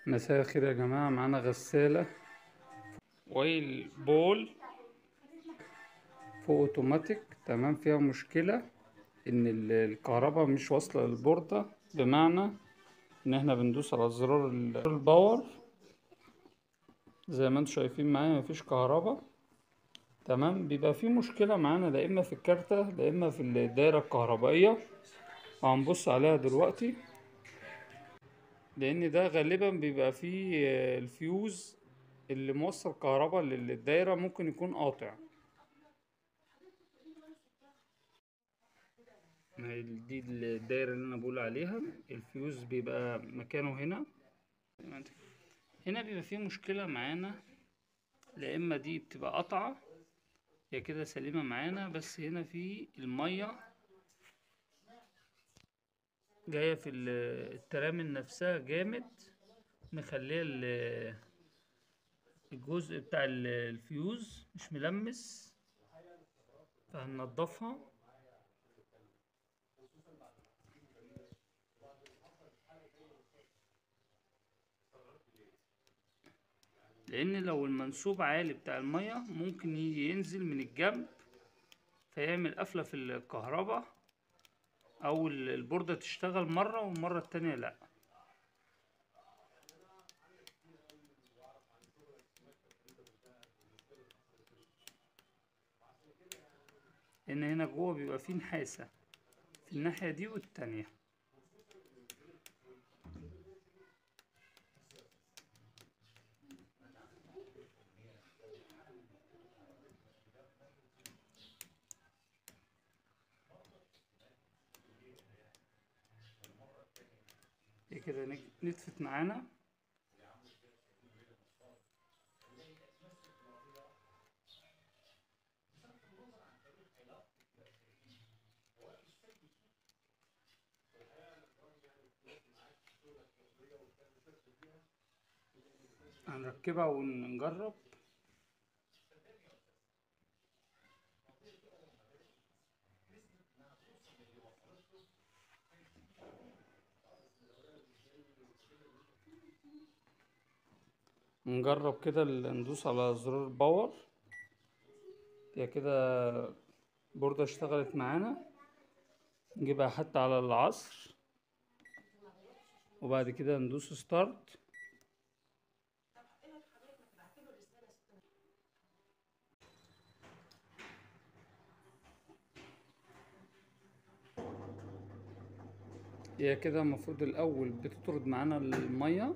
مساء الخير يا جماعة، معانا غسالة وايل بول فوق اوتوماتيك. تمام، فيها مشكلة ان الكهرباء مش واصلة للبوردة، بمعنى ان احنا بندوس على زرار الباور زي ما انتم شايفين معايا مفيش كهرباء. تمام، بيبقى في مشكلة معانا لا اما في الكارتة لا اما في الدايرة الكهربائية، وهنبص عليها دلوقتي. لان ده غالبا بيبقى فيه الفيوز اللي موصل كهرباء للدايرة ممكن يكون قاطع. ما هي دي الدايرة اللي أنا بقول عليها، الفيوز بيبقى مكانه هنا. هنا بيبقى فيه مشكلة معانا، لا إما دي بتبقى قطعة، هي كده سليمة معانا، بس هنا في المية جاية في الترامل نفسها جامد، مخليه الجزء بتاع الفيوز مش ملمس، فهننضفها. لأن لو المنسوب عالي بتاع المية ممكن يجي ينزل من الجنب فيعمل قفلة في الكهرباء، او البوردة تشتغل مرة والمرة التانية لا. لان هنا جوه بيبقى فيه نحاسة في الناحية دي والتانية. دي كده نتفت معانا. هنركبها ونجرب. نجرب كده ندوس على زرار الباور. هي كده بوردة اشتغلت معانا. نجيبها حتى على العصر وبعد كده ندوس ستارت. هي كده المفروض الاول بتطرد معانا المية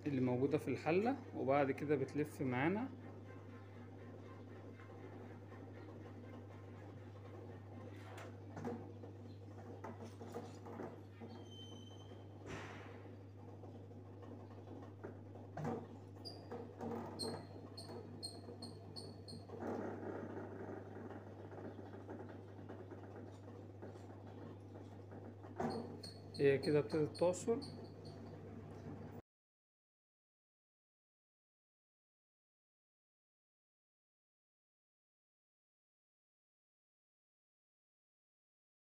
اللي موجودة في الحلة، وبعد كده بتلف معانا. هي كده ابتدت تعصر.